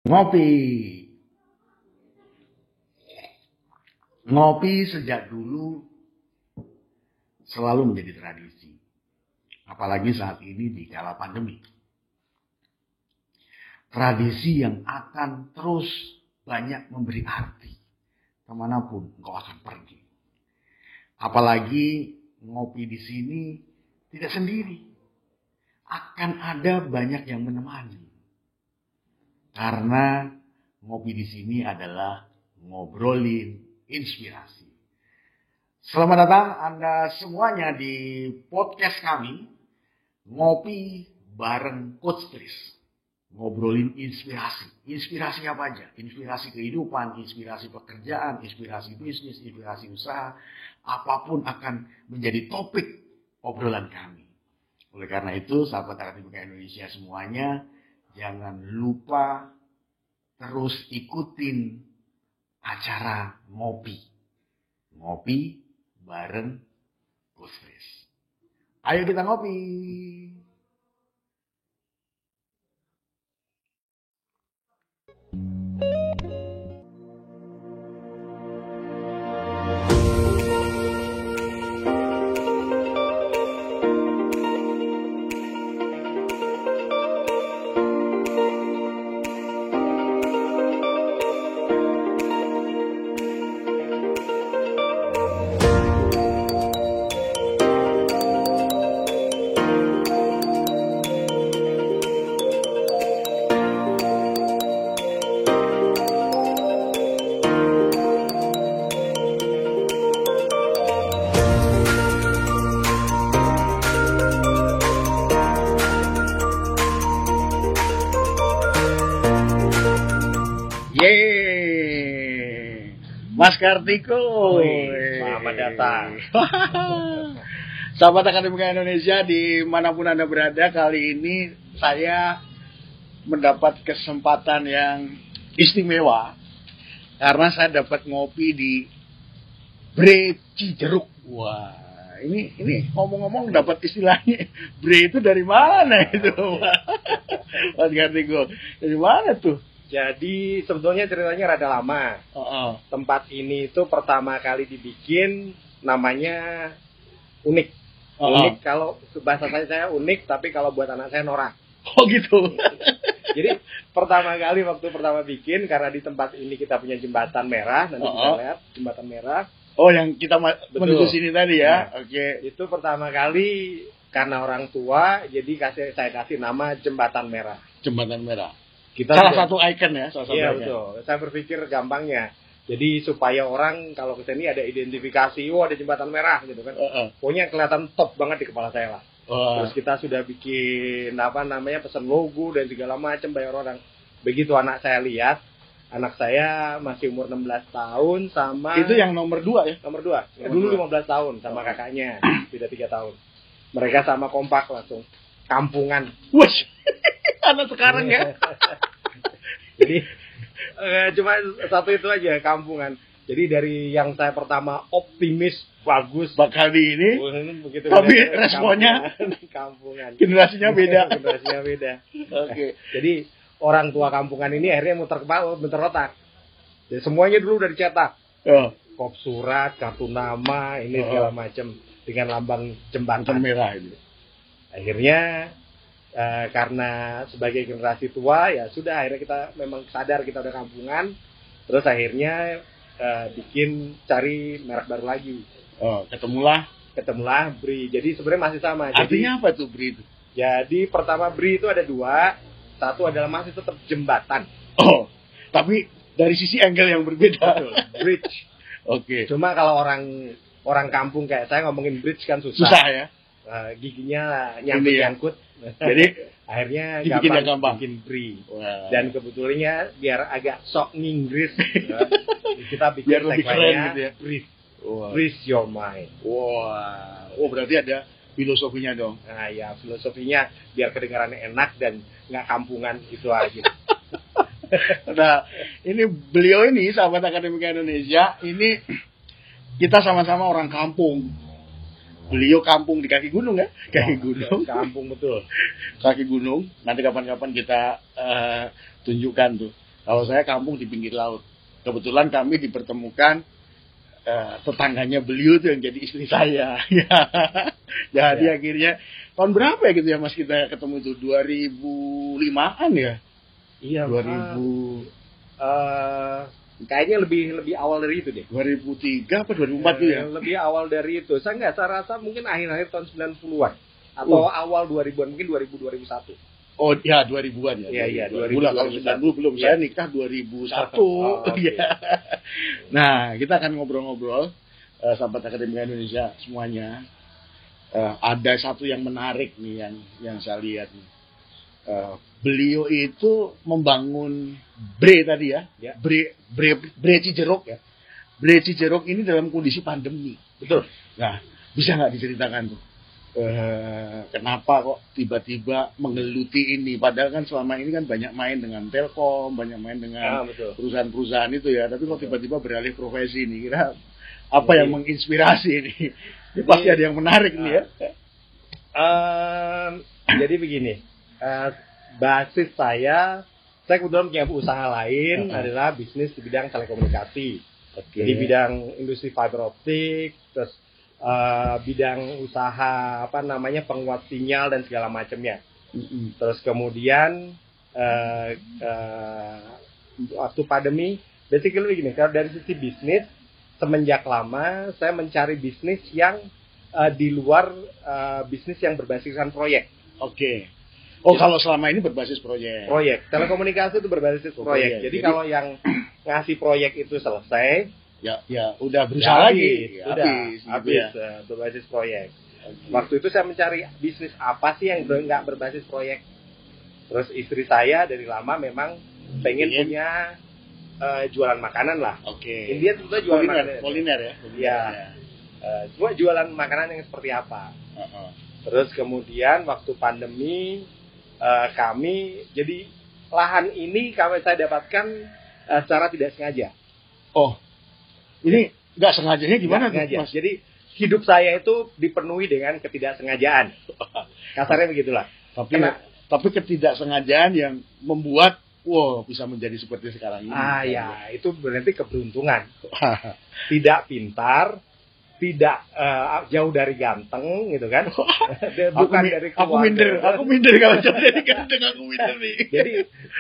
Ngopi. Ngopi sejak dulu selalu menjadi tradisi. Apalagi saat ini di kala pandemi. Tradisi yang akan terus banyak memberi arti. Kemanapun engkau akan pergi. Apalagi ngopi di sini tidak sendiri. Akan ada banyak yang menemani. Karena ngopi di sini adalah ngobrolin inspirasi. Selamat datang Anda semuanya di podcast kami, Ngopi bareng Coach Tris. Ngobrolin inspirasi. Inspirasi apa aja? Inspirasi kehidupan, inspirasi pekerjaan, inspirasi bisnis, inspirasi usaha. Apapun akan menjadi topik obrolan kami. Oleh karena itu, sahabat Akademika Indonesia semuanya, jangan lupa terus ikutin acara ngopi. Ngopi bareng Coach Tris. Ayo kita ngopi. Mas Kartiko, selamat datang. Sahabat Akademika Indonesia dimanapun Anda berada, kali ini saya mendapat kesempatan yang istimewa karena saya dapat ngopi di Bre Cijeruk. Wah, ini ngomong-ngomong dapat istilahnya Bre itu dari mana itu, Mas Kartiko? Dari mana tuh? Jadi sebetulnya ceritanya rada lama. Tempat ini itu pertama kali dibikin namanya unik. Unik kalau bahasa saya unik, tapi kalau buat anak saya norak. Oh gitu. Jadi pertama kali waktu pertama bikin, karena di tempat ini kita punya jembatan merah, nanti kita lihat jembatan merah. Oh, yang kita menuju sini tadi ya. Nah, oke. Itu pertama kali karena orang tua, jadi saya kasih nama jembatan merah. Jembatan merah. Salah satu ikon ya. Iya betul. Saya berpikir gampangnya. Jadi supaya orang kalau ke sini ada identifikasi, ada jembatan merah gitu kan. Pokoknya kelihatan top banget di kepala saya lah. Terus kita sudah bikin pesan logo dan segala macam bayar orang. Begitu anak saya lihat, anak saya masih umur 16 tahun sama. Itu yang nomor 2 ya? Nomor 2. Dulu 15 tahun sama kakaknya, beda 3 tahun. Mereka sama kompak langsung. Kampungan. Wush. Anak sekarang ya. Jadi cuma satu itu aja, kampungan. Jadi dari yang saya pertama optimis, bagus bakal di ini, begitu tapi responnya kampungan. Generasinya beda. Oke. Jadi orang tua kampungan ini akhirnya muter otak. Jadi semuanya dulu udah dicetak. Kop surat, kartu nama, ini segala macam dengan lambang jembatan merah itu. Akhirnya karena sebagai generasi tua ya sudah, akhirnya kita memang sadar kita udah kampungan, terus akhirnya cari merek baru lagi. Ketemulah Bri. Jadi sebenarnya masih sama. Artinya apa tuh Bri itu? Jadi pertama Bri itu ada 2, satu adalah masih tetap jembatan. Tapi dari sisi angle yang berbeda. Betul. Bridge. Oke. Cuma kalau orang kampung kayak saya ngomongin bridge kan susah. Susah ya. Giginya nyangkut. Jadi akhirnya gampang bikin Bri. Wow. Dan kebetulannya biar agak sok nginggris, kita bikin biar lebih keren gitu ya. Breathe your mind. Wow. Oh, berarti ada filosofinya dong. Nah ya, filosofinya biar kedengarannya enak dan nggak kampungan, itu aja. Nah, ini beliau ini sahabat Akademika Indonesia, ini kita sama-sama orang kampung. Beliau kampung di kaki gunung ya, Kampung betul. Kaki gunung. Nanti kapan-kapan kita tunjukkan tuh. Kalau saya kampung di pinggir laut. Kebetulan kami dipertemukan tetangganya beliau tuh yang jadi istri saya. Jadi akhirnya tahun berapa ya gitu ya Mas kita ketemu itu 2005-an ya? Iya, 2000 kayaknya lebih awal dari itu deh. 2003 apa 2004 tuh ya? Lebih awal dari itu. Saya rasa mungkin akhir-akhir tahun 90-an atau awal 2000-an, mungkin 2001. Oh ya 2000-an ya. Iya, 2000. Kalau 90 belum, saya nikah 2001. Okay. Nah, kita akan ngobrol-ngobrol sahabat Akademika Indonesia semuanya. Ada satu yang menarik nih yang saya lihat nih. Beliau itu membangun Bre tadi ya. Bre Cijeruk ya. Bre Cijeruk ini dalam kondisi pandemi. Betul. Nah, bisa nggak diceritakan tuh? Kenapa kok tiba-tiba menggeluti ini? Padahal kan selama ini kan banyak main dengan Telkom, banyak main dengan perusahaan-perusahaan itu ya. Tapi kok tiba-tiba beralih profesi ini? Kira apa yang menginspirasi ini? Ini pasti ada yang menarik nih ya. Jadi begini, basis saya kebetulan punya usaha lain adalah bisnis di bidang telekomunikasi. Jadi bidang industri fiber optik, terus bidang usaha penguat sinyal dan segala macamnya. Terus kemudian waktu pandemi, basically begini, kalau dari sisi bisnis semenjak lama saya mencari bisnis yang di luar bisnis yang berbasiskan proyek. Oh, kalau selama ini berbasis proyek. Telekomunikasi itu berbasis proyek. Jadi kalau yang ngasih proyek itu selesai, ya udah berusaha lagi. Habis berbasis proyek. Waktu itu saya mencari bisnis apa sih yang nggak berbasis proyek. Terus istri saya dari lama memang pengen punya jualan makanan lah. Dia sebetulnya jualan kuliner ya. Iya. Cuma jualan makanan yang seperti apa. Terus kemudian waktu pandemi kami jadi lahan ini saya dapatkan secara tidak sengaja. Oh, ini nggak sengajanya gimana tuh, Mas? Jadi hidup saya itu dipenuhi dengan ketidaksengajaan. Kasarnya begitulah. Tapi ketidaksengajaan yang membuat bisa menjadi seperti sekarang ini. Ya, itu berarti keberuntungan. Tidak pintar, tidak jauh dari ganteng gitu kan. Bukan dari keluarga. Aku minder kalau jauh dari ganteng, aku minder nih. Jadi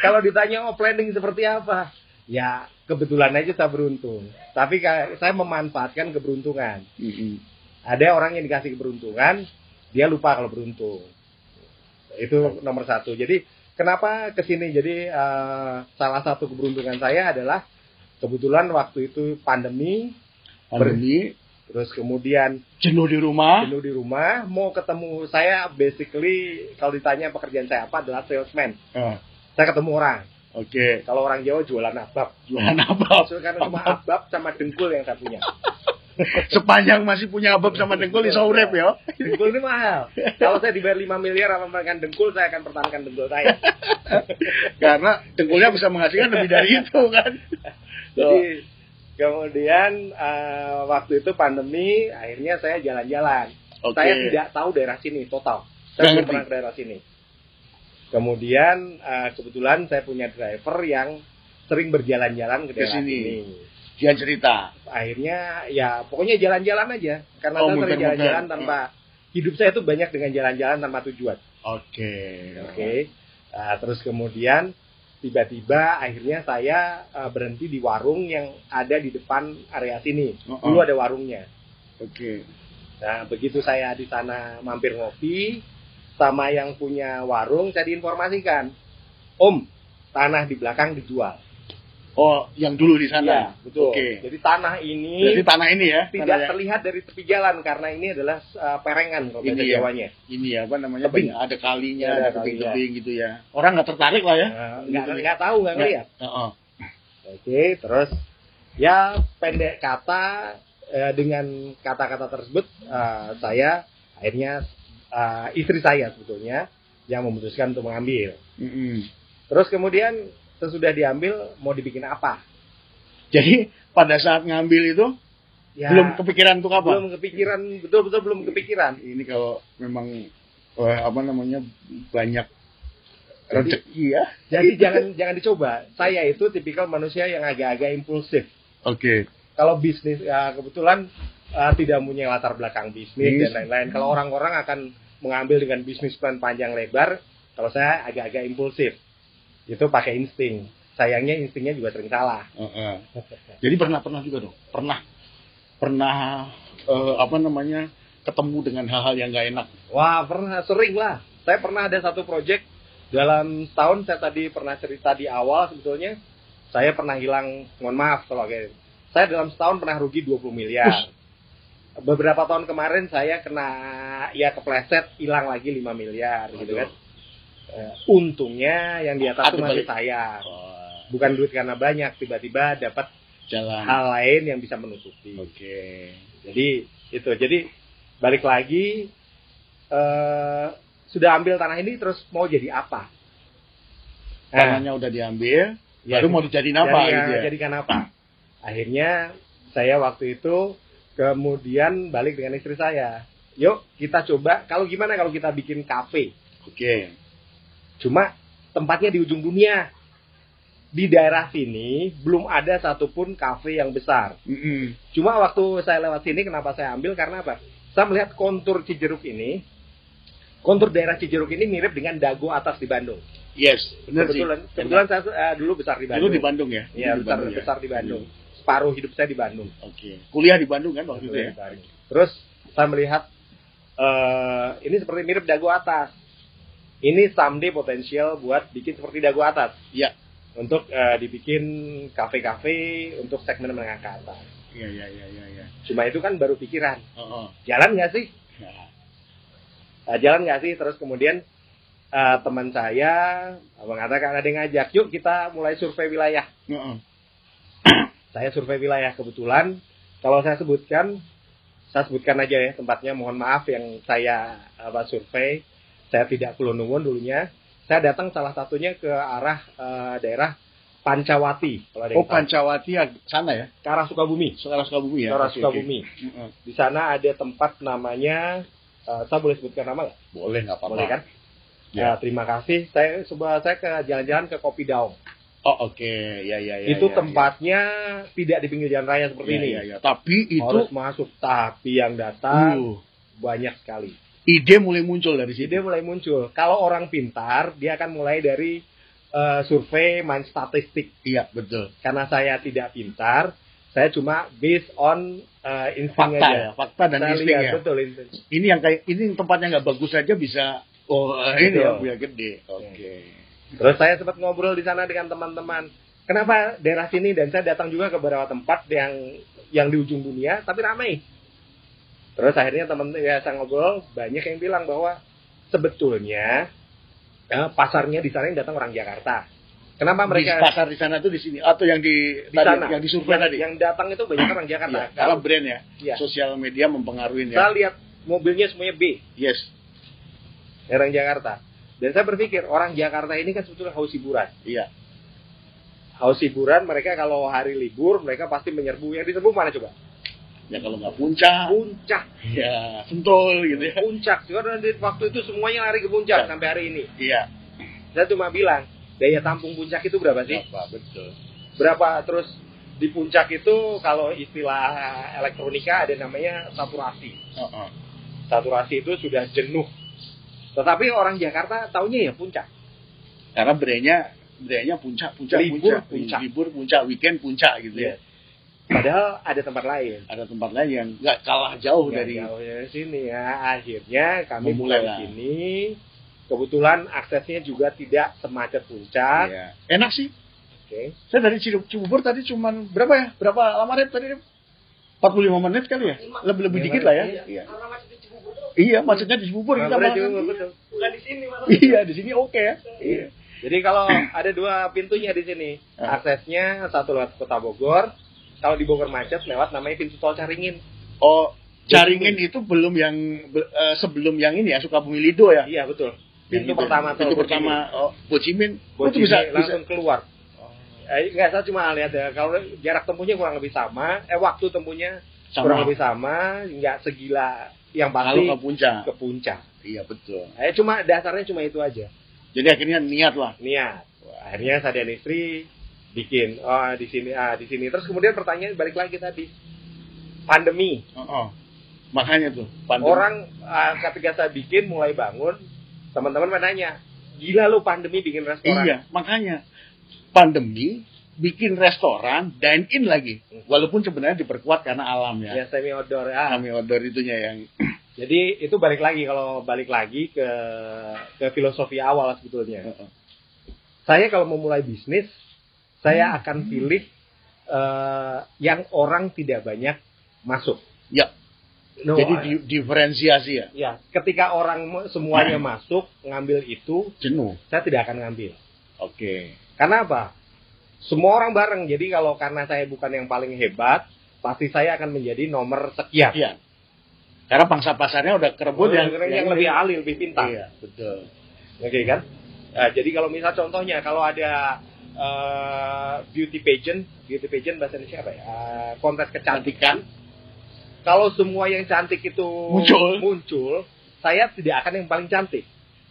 kalau ditanya planning seperti apa? Ya kebetulan aja saya beruntung. Tapi saya memanfaatkan keberuntungan. Ada orang yang dikasih keberuntungan, dia lupa kalau beruntung. Itu nomor satu. Jadi kenapa kesini? Jadi salah satu keberuntungan saya adalah kebetulan waktu itu pandemi. Terus kemudian jenuh di rumah, mau ketemu saya basically kalau ditanya pekerjaan saya apa adalah salesman. Saya ketemu orang. Kalau orang Jawa jualan abab. Karena cuma abab sama dengkul yang saya punya. Sepanjang masih punya abab sama dengkul iso urip ya. Dengkul ini mahal. Kalau saya dibayar 5 miliar apa makan dengkul, saya akan pertahankan dengkul saya. Karena dengkulnya bisa menghasilkan lebih dari itu kan. Jadi kemudian waktu itu pandemi, akhirnya saya jalan-jalan. Saya tidak tahu daerah sini total. Saya belum pernah ke daerah sini. Kemudian kebetulan saya punya driver yang sering berjalan-jalan ke daerah sini. Dia cerita. Akhirnya ya pokoknya jalan-jalan aja. Karena saya sering jalan-jalan tanpa hidup saya itu banyak dengan jalan-jalan tanpa tujuan. Terus kemudian tiba-tiba akhirnya saya berhenti di warung yang ada di depan area sini. Dulu ada warungnya. Nah, begitu saya di sana mampir ngopi sama yang punya warung, saya diinformasikan, Om, tanah di belakang dijual. Oh, yang dulu di sana. Ya, betul. Jadi tanah ini ya, tidak terlihat dari tepi jalan karena ini adalah perengan kalau bahasa Jawanya. Ini apa namanya? Tebing. Ada kalinya, ada tebing-tebing gitu ya. Orang nggak tertarik lah ya. Nggak tahu, nggak ngeliat. Terus ya pendek kata dengan kata-kata tersebut saya akhirnya istri saya sebetulnya yang memutuskan untuk mengambil. Terus kemudian sesudah diambil mau dibikin apa? Jadi pada saat ngambil itu belum kepikiran untuk apa? Belum kepikiran, betul-betul belum kepikiran. Ini kalau memang banyak Rezeki ya. Jadi jangan dicoba. Saya itu tipikal manusia yang agak-agak impulsif. Oke. Kalau bisnis ya kebetulan tidak punya latar belakang bisnis dan lain-lain. Kalau orang-orang akan mengambil dengan bisnis plan panjang lebar, kalau saya agak-agak impulsif. Itu pakai insting. Sayangnya instingnya juga sering salah. Jadi pernah juga dong. Pernah ketemu dengan hal-hal yang nggak enak. Wah, pernah, sering lah. Saya pernah ada satu project dalam setahun. Saya tadi pernah cerita di awal sebetulnya. Saya pernah hilang, mohon maaf kalau kayak. Saya dalam setahun pernah rugi 20 miliar. Beberapa tahun kemarin saya kepleset, hilang lagi 5 miliar gitu kan. Untungnya yang di atas itu masih saya. Bukan duit karena banyak, tiba-tiba dapat hal lain yang bisa menutupi. Oke. Jadi itu. Jadi balik lagi sudah ambil tanah ini terus mau jadi apa? Tanahnya udah diambil, baru mau dijadiin apa gitu ya? Jadikan apa? Akhirnya saya waktu itu kemudian balik dengan istri saya. Yuk kita coba, gimana kalau kita bikin kafe? Oke. Cuma tempatnya di ujung dunia. Di daerah sini belum ada satupun kafe yang besar. Cuma waktu saya lewat sini, kenapa saya ambil? Karena apa? Saya melihat kontur Cijeruk ini, kontur daerah Cijeruk ini mirip dengan Dago Atas di Bandung. Yes, benar sih. Kebetulan saya dulu besar di Bandung. Dulu di Bandung ya? Iya, besar di Bandung. Separuh hidup saya di Bandung. Oke. Kuliah di Bandung kan waktu itu ya? Terus saya melihat ini seperti mirip Dago Atas. Ini someday potensial buat bikin seperti Dago Atas. Iya. Untuk dibikin kafe-kafe untuk segmen menengah ke atas. Iya. Cuma itu kan baru pikiran. Jalan nggak sih? Jalan nggak sih? Terus kemudian teman saya mengatakan, ada yang ngajak, yuk kita mulai survei wilayah. Saya survei wilayah kebetulan. Kalau saya sebutkan aja ya tempatnya. Mohon maaf yang saya survei. Saya tidak Kulonungun dulunya. Saya datang salah satunya ke arah daerah Pancawati. Pancawati sana ya? Ke arah Sukabumi. Ke arah Sukabumi ya? Ke arah Sukabumi. Di sana ada tempat namanya, saya boleh sebutkan nama nggak? Boleh, nggak apa-apa. Boleh kan? Ya. Terima kasih. Saya ke jalan-jalan ke Kopi Daung. Oh oke, ya. Itu tempatnya tidak di pinggir jalan raya seperti ini. Ya. Tapi itu harus masuk. Tapi yang datang banyak sekali. Ide mulai muncul dari situ. Kalau orang pintar, dia akan mulai dari survei, main statistik. Iya, betul. Karena saya tidak pintar, saya cuma based on insting fakta aja. Ya, fakta dan insting ya. Betul, insting. Ini yang tempatnya nggak bagus saja bisa. Ini ya gede. Oke. Terus saya sempat ngobrol di sana dengan teman-teman. Kenapa daerah sini, dan saya datang juga ke beberapa tempat yang di ujung dunia, tapi ramai. Terus akhirnya saya ngobrol, banyak yang bilang bahwa sebetulnya pasarnya di sana yang datang orang Jakarta. Kenapa mereka pasar di sana tuh di sini atau yang di sana, yang di survei tadi? Yang datang itu banyak orang Jakarta. Karena brand ya. Ya. Sosial media mempengaruhi ya. Saya lihat mobilnya semuanya B. Yes. Orang Jakarta. Dan saya berpikir orang Jakarta ini kan sebetulnya haus hiburan. Iya. Haus hiburan, mereka kalau hari libur mereka pasti menyerbu. Yang diserbu mana coba? Ya kalau nggak puncak. Ya, Sentul gitu ya. Puncak. Juga waktu itu semuanya lari ke puncak sampai hari ini. Iya. Saya cuma bilang, daya tampung puncak itu berapa sih? Betul. Berapa? Terus di puncak itu kalau istilah elektronika ada namanya saturasi. Saturasi itu sudah jenuh. Tetapi orang Jakarta taunya ya puncak. Karena brandnya puncak. Libur puncak, weekend puncak gitu ya. Padahal ada tempat lain. Ada tempat lain yang nggak kalah jauh dari sini ya. Akhirnya kami mulai di sini. Kebetulan aksesnya juga tidak semacet puncak. Iya. Enak sih. Oke. Saya dari Cibubur tadi cuman berapa ya? Berapa lama Red tadi? 45 menit kali ya? Lebih dikit lah ya. Iya. Iya, macetnya di Cibubur kita betul. Bukan di sini malah. Iya, di sini oke ya. Iya. Jadi kalau ada 2 pintunya di sini. Aksesnya satu lewat Kota Bogor. Kalau di Bogor macet lewat namanya pintu tol Caringin. Oh, Caringin itu belum yang sebelum yang ini ya, Sukabumi Lido ya? Iya, betul. Pintu pertama Bocimin. Itu bisa langsung keluar. Enggak, saya cuma lihat ya, kalau jarak tempuhnya kurang lebih sama, waktu tempuhnya kurang lebih sama, enggak segila yang pasti kalau ke puncak. Ke puncak. Iya, betul. Cuma dasarnya cuma itu aja. Jadi akhirnya niat lah. Niat. Akhirnya saya dan istri bikin di sini. Terus kemudian pertanyaan balik lagi tadi. Pandemi. Makanya tuh pandemi. Orang ketika saya bikin mulai bangun, teman-teman menanya, gila lu pandemi bikin restoran. Iya, makanya pandemi bikin restoran dine in lagi. Walaupun sebenarnya diperkuat karena alam ya. Ya semi outdoor Semi outdoor itunya yang. Jadi itu balik lagi ke filosofi awal sebetulnya. Saya kalau mau mulai bisnis, saya akan pilih yang orang tidak banyak masuk. Ya. Jadi diferensiasi ya. Ya, ketika orang semuanya masuk ngambil itu, jenuh. Saya tidak akan ngambil. Oke. Karena apa? Semua orang bareng. Jadi karena saya bukan yang paling hebat, pasti saya akan menjadi nomor sekian. Iya. Karena pangsa pasarnya udah kerebut yang lebih ahli, lebih pintar. Iya, betul. Oke kan? Nah, jadi kalau misal contohnya kalau ada beauty pageant bahasa Indonesia apa ya? Kontes kecantikan. Kalau semua yang cantik itu muncul, saya tidak akan yang paling cantik.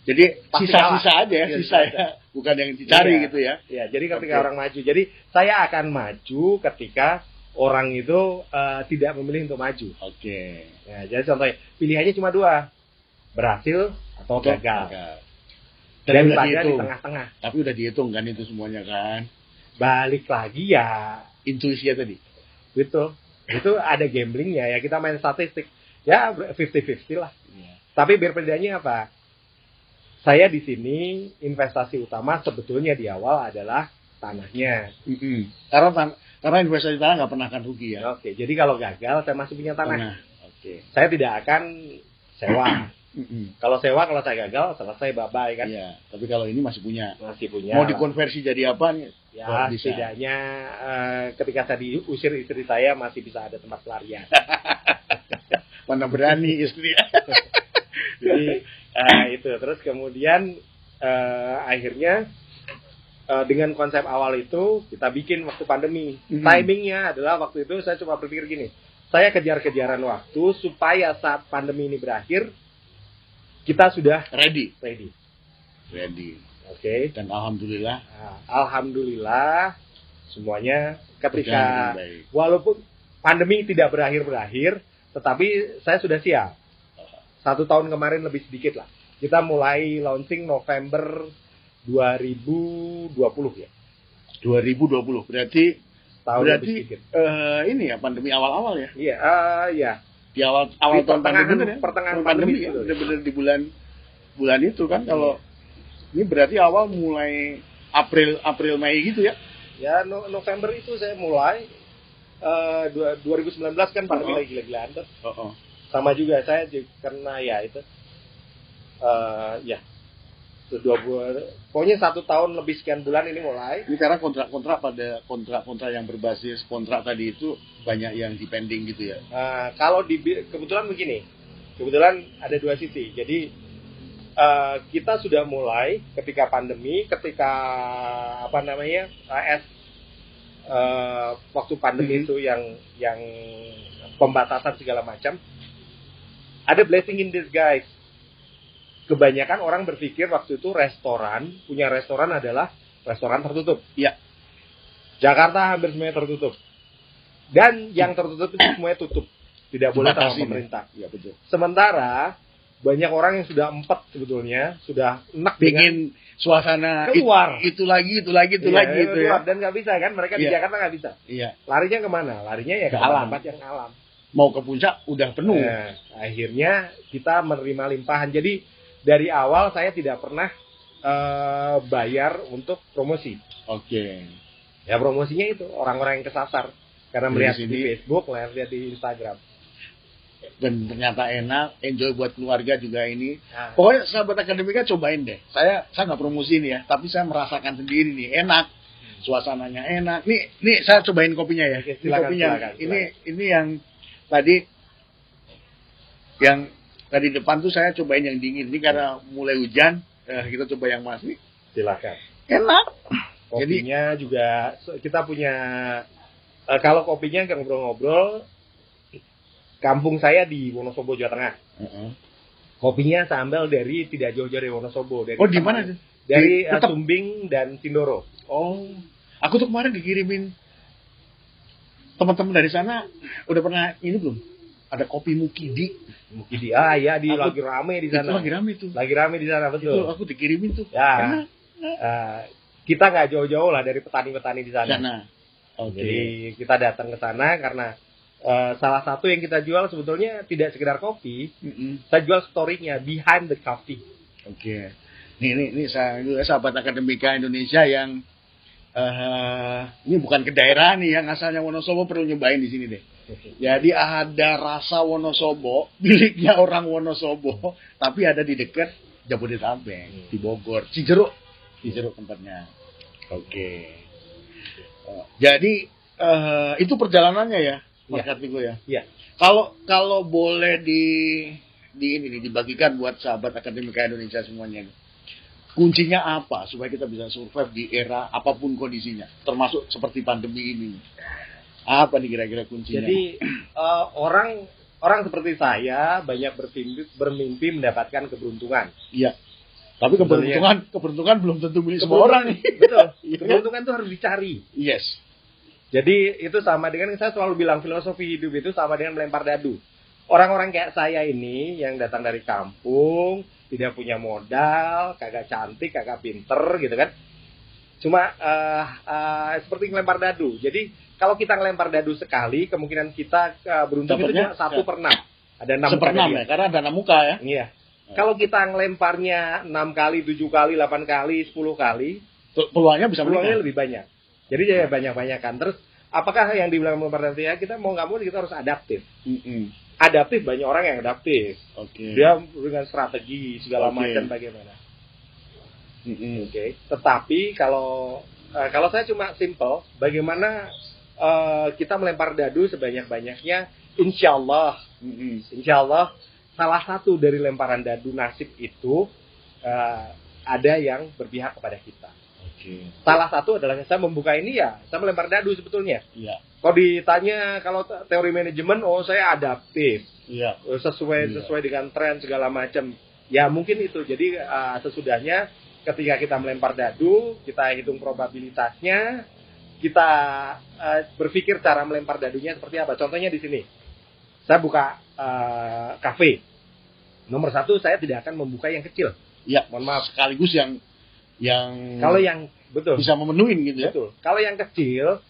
Jadi sisa-sisa aja ya, sisa ya, bukan yang dicari gitu ya. Iya, jadi ketika orang maju, jadi saya akan maju ketika orang itu tidak memilih untuk maju. Oke. Ya, jadi contohnya pilihannya cuma 2, berhasil atau gagal. Dan pada di tengah-tengah. Tapi udah dihitung kan itu semuanya kan. Balik lagi ya intuisinya tadi. Betul. Itu ada gamblingnya ya, kita main statistik. Ya 50-50 lah. Ya. Tapi bedanya apa? Saya di sini investasi utama sebetulnya di awal adalah tanahnya. Karena investasi tanah nggak pernah akan rugi ya. Oke, jadi kalau gagal saya masih punya tanah. Oke. Saya tidak akan sewa. Kalau saya gagal selesai bye-bye kan. Iya, tapi kalau ini masih punya. Mau dikonversi jadi apa nih? Ya, setidaknya ketika saya diusir istri saya masih bisa ada tempat pelarian. Mana berani istri. Jadi itu terus kemudian akhirnya dengan konsep awal itu kita bikin waktu pandemi. Timingnya adalah waktu itu saya coba berpikir gini. Saya kejar-kejaran waktu supaya saat pandemi ini berakhir kita sudah ready. Oke. Dan alhamdulillah semuanya ketika walaupun pandemi tidak berakhir, tetapi saya sudah siap. 1 tahun kemarin lebih sedikit lah. Kita mulai launching November 2020 ya. 2020 berarti ini ya pandemi awal-awal ya. Iya, iya. Di awal tahun pandemi pertengahan pandemi ya. Benar-benar di bulan itu kan kalau ini berarti awal mulai April Mei gitu ya. Ya November itu saya mulai 2019 kan pandemi lagi gila-gilaan tuh. Sama juga saya karena ya itu pokoknya 1 tahun lebih sekian bulan ini mulai. Ini karena kontrak yang berbasis kontrak tadi itu banyak yang dipending gitu ya. Kalau kebetulan begini, kebetulan ada 2 sisi. Jadi kita sudah mulai ketika pandemi, waktu pandemi itu yang pembatasan segala macam. Ada blessing in disguise. Kebanyakan orang berpikir waktu itu punya restoran adalah restoran tertutup. Iya. Jakarta hampir semuanya tertutup. Dan yang tertutup itu semuanya tutup. Tidak boleh sama pemerintah. Iya, betul. Sementara banyak orang yang sudah sebetulnya, sudah enak pengen suasana keluar. Itu lagi gitu ya. Dan nggak bisa kan, mereka di Jakarta nggak bisa. Iya. Larinya kemana? Larinya ya ke tempat yang alam. Mau ke puncak udah penuh. Akhirnya kita menerima limpahan. Jadi dari awal saya tidak pernah bayar untuk promosi. Oke. Ya promosinya itu orang-orang yang kesasar karena melihat di Facebook, lihat di Instagram. Dan ternyata enak, enjoy buat keluarga juga ini. Pokoknya sahabat akademika cobain deh. Saya nggak promosi nih ya, tapi saya merasakan sendiri nih, enak. Suasananya enak. Nih saya cobain kopinya ya. Silakan. Ini yang tadi depan tuh saya cobain yang dingin. Ini karena mulai hujan, kita coba yang masih. Silakan. Enak. Kopinya juga kita punya. Kalau kopinya ngobrol-ngobrol. Kampung saya di Wonosobo, Jawa Tengah. Kopinya saya ambil dari tidak jauh-jauh dari Wonosobo. Dari di mana tuh? Dari Sumbing dan Sindoro. Oh, aku tuh kemarin dikirimin teman-teman dari sana. Udah pernah ini belum? Ada kopi Mukidi. Mukidi, iya lagi rame di sana. Itu lagi rame tuh. Lagi rame di sana, betul. Itu aku dikirimin tuh. Ya. Kita nggak jauh-jauh lah dari petani-petani di sana. Okay. Jadi kita datang ke sana karena salah satu yang kita jual sebetulnya tidak sekedar kopi, saya jual story-nya behind the coffee. Oke. Ini sahabat Akademika Indonesia yang ini bukan ke daerah nih, yang asalnya Wonosobo perlu nyobain di sini deh. Jadi ada rasa Wonosobo, miliknya orang Wonosobo, tapi ada di dekat Jabodetabek, di Bogor, Cijeruk tempatnya. Oke. Jadi itu perjalanannya ya. Mas Kartiko ya. Iya. Kalau boleh dibagikan buat sahabat Akademika Indonesia semuanya. Kuncinya apa supaya kita bisa survive di era apapun kondisinya, termasuk seperti pandemi ini? Apa nih kira-kira kuncinya? Jadi orang seperti saya banyak bermimpi mendapatkan keberuntungan. Iya. Tapi keberuntungan belum tentu milik semua orang nih. Betul. Keberuntungan itu harus dicari. Yes. Jadi itu sama dengan saya selalu bilang filosofi hidup itu sama dengan melempar dadu. Orang-orang kayak saya ini yang datang dari kampung, tidak punya modal, kagak cantik, kagak pinter gitu kan. Cuma seperti melempar dadu. Jadi kalau kita ngelempar dadu sekali, kemungkinan kita beruntung itu cuma 1/6. Ada 6 1/6 ya, karena ada 6 muka ya. Iya. Kalau kita ngelemparnya 6 kali, 7 kali, 8 kali, 10 kali, peluangnya bisa lebih banyak. Jadi ya banyak-banyakan. Terus apakah yang dibilang melempar dadu ya, kita mau nggak mau kita harus adaptif. Adaptif, banyak orang yang adaptif. Dia dengan strategi segala macam bagaimana. Tetapi kalau saya cuma simple, bagaimana kita melempar dadu sebanyak-banyaknya, insya Allah salah satu dari lemparan dadu nasib itu ada yang berpihak kepada kita. Salah satu adalah saya membuka ini ya, saya melempar dadu sebetulnya. Iya. Kalau ditanya kalau teori manajemen, saya adaptif. Iya. Sesuai dengan tren segala macam. Ya mungkin itu. Jadi sesudahnya ketika kita melempar dadu, kita hitung probabilitasnya, kita berpikir cara melempar dadunya seperti apa. Contohnya di sini, saya buka kafe. Nomor 1 saya tidak akan membuka yang kecil. Iya. Mohon maaf. Sekaligus yang kalau yang betul bisa memenuhi gitu ya. Betul. Kalau yang kecil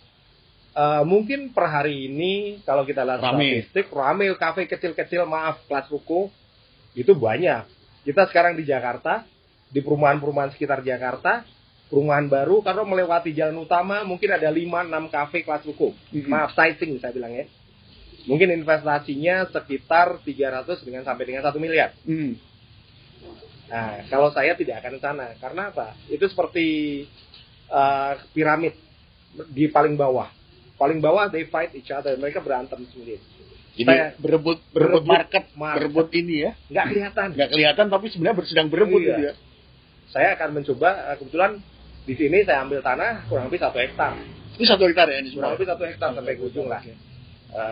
mungkin per hari ini kalau kita lihat statistik rame kafe kecil-kecil, maaf kelas ruko itu banyak. Kita sekarang di Jakarta, di perumahan-perumahan sekitar Jakarta, perumahan baru kalau melewati jalan utama mungkin ada 5-6 kafe kelas ruko. Maaf siting saya bilang ya. Mungkin investasinya sekitar 300 sampai dengan 1 miliar. Nah, kalau saya tidak akan ke sana. Karena apa? Itu seperti piramid di paling bawah. Paling bawah they fight each other. Mereka berantem sendiri. Jadi berebut market, berebut ini ya. Nggak kelihatan tapi sebenarnya sedang berebut gitu ya. Saya akan mencoba, kebetulan di sini saya ambil tanah kurang lebih 1 hektar. Ini 1 hektar ya? Kurang lebih 1 hektar sampai ke ujung lah.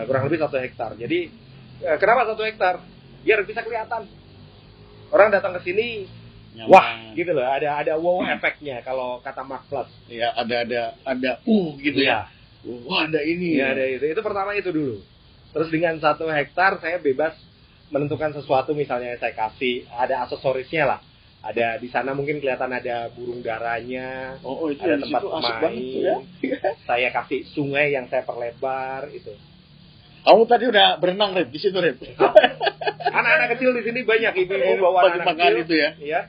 Kurang lebih 1 hektar. Jadi kenapa 1 hektar? Biar bisa kelihatan. Orang datang ke sini, nyaman. Wah, gitu loh. Ada wow efeknya kalau kata Mark Plus. Ya, ada gitu ya. Wah, ada ini. Ya, ada itu. Itu pertama itu dulu. Terus dengan 1 hektar saya bebas menentukan sesuatu, misalnya saya kasih ada aksesorisnya lah. Ada di sana mungkin kelihatan ada burung darahnya, itu ada tempat main. Ya. Saya kasih sungai yang saya perlebar itu. Kamu tadi udah berenang, Rep, di situ, Rep. Anak-anak kecil di sini banyak, ibu-ibu bawa anak kecil itu ya. Iya.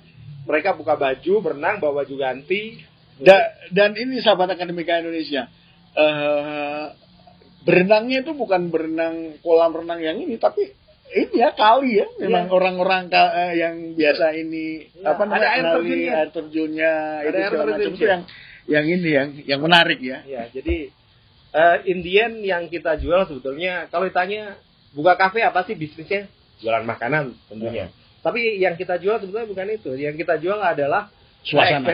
Mereka buka baju, berenang, bawa baju ganti. Dan ini sahabat Akademika Indonesia. Berenangnya itu bukan berenang kolam renang yang ini, tapi ini ya kali ya. Memang orang-orang yang biasa ini ada air terjunnya itu segala macam itu yang menarik ya. Ya, jadi Indian yang kita jual sebetulnya kalau ditanya buka kafe apa sih bisnisnya? Jualan makanan tentunya. Tapi yang kita jual sebetulnya bukan itu. Yang kita jual adalah suasana.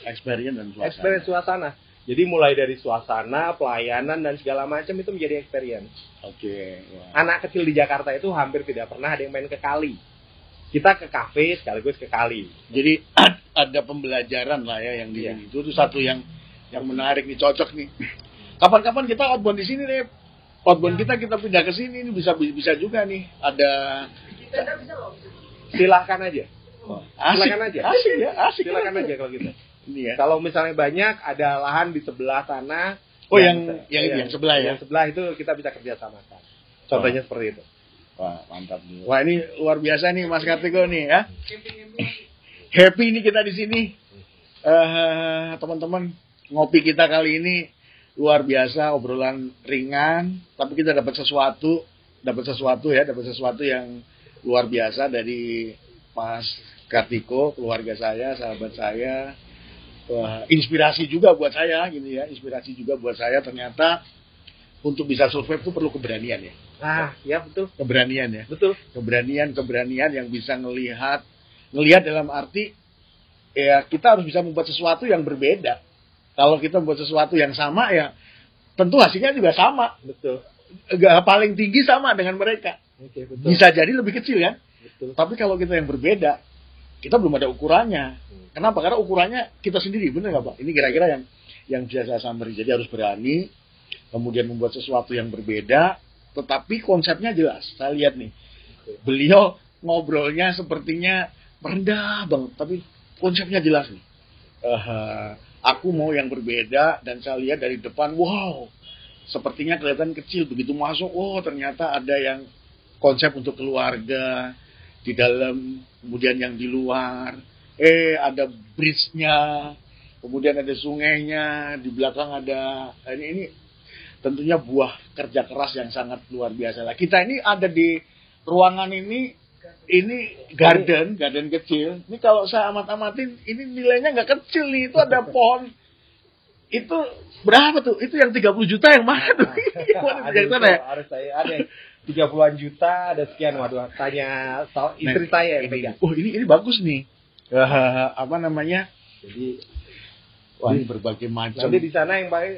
Experience dan suasana. Experience suasana. Jadi mulai dari suasana, pelayanan dan segala macam itu menjadi experience. Oke. Ya. Anak kecil di Jakarta itu hampir tidak pernah ada yang main ke kali. kita ke kafe sekaligus ke kali. Jadi ada pembelajaran lah ya yang di sini. Itu satu yang menarik nih, cocok nih. Kapan-kapan kita outbound di sini nih. Outbound kita pindah ke sini, ini bisa juga nih. Ada silakan aja. Asik, silakan aja. Asik. Silakan aja kalau gitu. Ini ya. Kalau misalnya banyak ada lahan di sebelah sana. Oh, yang sebelah ya. Yang sebelah itu kita bisa kerjasamakan. Contohnya seperti itu. Wah, mantap nih. Wah, ini luar biasa nih Mas Kartiko nih ya. Happy nih kita di sini. Teman-teman, ngopi kita kali ini luar biasa, obrolan ringan, tapi kita dapat sesuatu yang luar biasa dari Mas Kartiko, keluarga saya, sahabat saya. Inspirasi juga buat saya gitu ya. Inspirasi juga buat saya, ternyata untuk bisa survive itu perlu keberanian ya. Ya betul. Keberanian ya. Betul. Keberanian yang bisa ngelihat dalam arti ya kita harus bisa membuat sesuatu yang berbeda. Kalau kita membuat sesuatu yang sama ya tentu hasilnya juga sama. Betul. Paling tinggi sama dengan mereka. Oke, betul. Bisa jadi lebih kecil kan? Betul. Tapi kalau kita yang berbeda, kita belum ada ukurannya. Kenapa? Karena ukurannya kita sendiri, benar nggak Pak? Ini kira-kira yang bisa saya summary. Jadi harus berani, kemudian membuat sesuatu yang berbeda, tetapi konsepnya jelas. Saya lihat nih, beliau ngobrolnya sepertinya rendah banget, tapi konsepnya jelas nih. Aku mau yang berbeda, dan saya lihat dari depan, wow, sepertinya kelihatan kecil. Begitu masuk, oh ternyata ada yang konsep untuk keluarga di dalam, kemudian yang di luar. Ada bridge-nya, kemudian ada sungainya, di belakang ada ini tentunya buah kerja keras yang sangat luar biasa lah. Kita ini ada di ruangan ini garden kecil. Ini kalau saya amat-amatin, ini nilainya nggak kecil nih. Itu ada pohon. Itu berapa tuh? Itu yang 30 juta yang mana tuh? Harus saya ada 30-an juta, ada sekian. Waduh, tanya istri saya yang pegang. Oh, ini bagus nih. Apa namanya? Jadi ini berbagai macam. Nanti di sana yang paling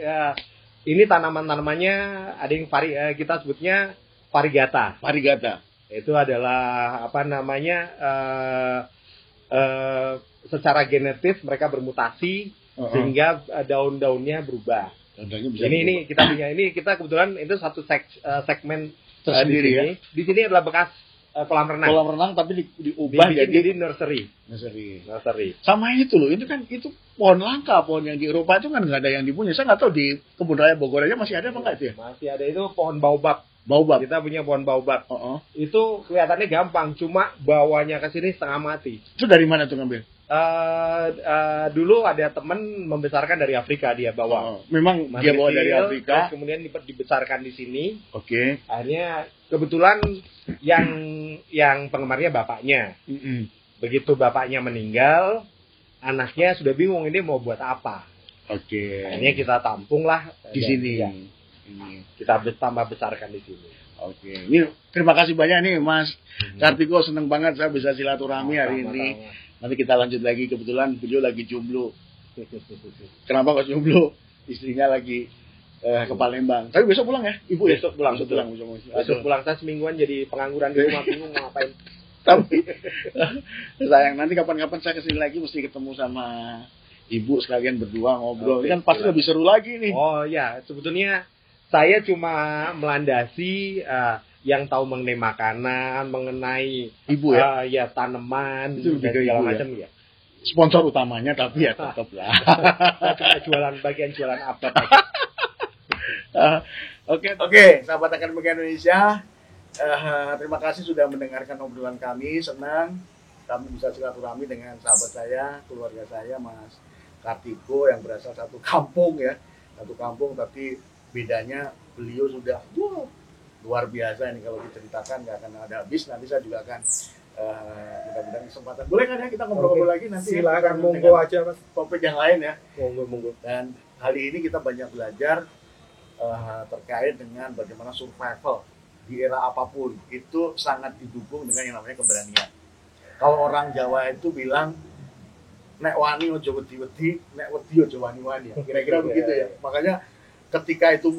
ini tanaman-tanamannya ada yang kita sebutnya varigata. Itu adalah apa namanya? Secara genetis mereka bermutasi sehingga daun-daunnya berubah. Ini kita punya, ini kita kebetulan itu satu segmen tersendiri ya. Di sini adalah bekas kolam renang. Kolam renang tapi diubah jadi nursery. Sama itu loh, itu pohon langka, pohon yang di Eropa itu kan nggak ada yang dipunya. Saya nggak tahu di Kebun Raya Bogor aja masih ada apa nggak itu ya? Masih ada, itu pohon baobab. Kita punya pohon baobab. Itu kelihatannya gampang, cuma bawanya ke sini setengah mati. Itu dari mana tuh ngambil? Dulu ada teman membesarkan dari Afrika, dia bawa. Memang dia bawa dari Afrika. Kemudian dibesarkan di sini. Oke. Akhirnya kebetulan yang penggemarnya bapaknya. Begitu bapaknya meninggal, anaknya sudah bingung ini mau buat apa. Oke. Akhirnya kita tampung lah di sini. Ya. Kita tambah besarkan di sini. Oke. Ini terima kasih banyak nih Mas Kartiko, seneng banget saya bisa silaturahmi hari ini. Nanti kita lanjut lagi, kebetulan beliau lagi jomblo. Kenapa kok jomblo? Istrinya lagi ke Palembang. Tapi besok pulang ya, Ibu ya? Besok pulang. Saya semingguan jadi pengangguran di rumah, bingung mau ngapain. Tapi sayang, nanti kapan-kapan saya kesini lagi mesti ketemu sama Ibu sekalian berdua ngobrol. Ini kan pasti lebih seru lagi nih. Oh ya, sebetulnya saya cuma melandasi yang tahu mengenai makanan, mengenai Ibu ya, ya tanaman, itu dan segala macam ya. Sponsor utamanya tapi ya tetap lah. Bagian jualan apa? Oke, sahabat Akademi Indonesia, terima kasih sudah mendengarkan obrolan kami. Senang kami bisa silaturahmi dengan sahabat saya, keluarga saya, Mas Kartiko, yang berasal satu kampung ya, tapi bedanya beliau sudah luar biasa. Ini kalau diceritakan nggak akan ada habis. Nanti saya juga akan mudah-mudahan kesempatan. Boleh kan ya kita ngobrol-ngobrol lagi nanti? Silakan, monggo aja Mas. Topik yang lain ya. Monggo. Dan kali ini kita banyak belajar terkait dengan bagaimana survival di era apapun. Itu sangat didukung dengan yang namanya keberanian. Kalau orang Jawa itu bilang nek wani ojo wedi-wedi, nek wedi ojo wani-wani. Kira-kira begitu ya. Makanya ketika itu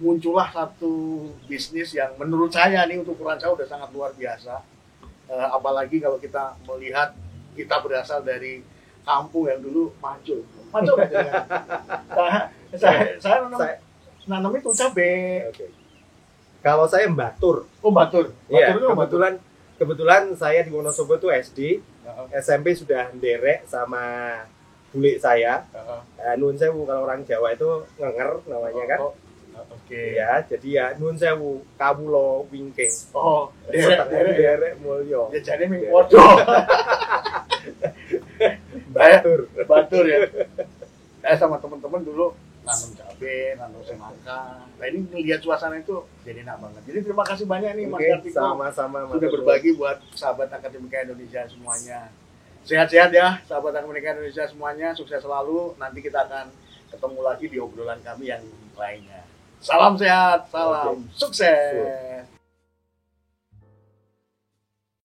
muncullah satu bisnis yang menurut saya nih, untuk ukuran saya udah sangat luar biasa. Apalagi kalau kita melihat kita berasal dari kampung yang dulu Macul kan saya nanam itu cabai. Okay. Kalau saya Batur. Oh Batur. Iya, kebetulan saya di Wonosobo tuh SD, SMP sudah nderek sama bule saya. Nun sewu kalau orang Jawa itu ngenger namanya kan. Oke. Ya, jadi ya nun sewu kawula wingking. Oh, derek mulya. Ya jane ming padha. Batur ya. Saya sama teman-teman dulu nanam cabai, nanam semangka. Nah ini melihat suasana itu jadi enak banget. Jadi terima kasih banyak nih Mas Kartiko. Sama-sama sudah berbagi buat sahabat Akademika Indonesia semuanya. Sehat-sehat ya sahabat Akademika Indonesia semuanya. Sukses selalu. Nanti kita akan ketemu lagi di obrolan kami yang lainnya. Salam sehat, salam sukses.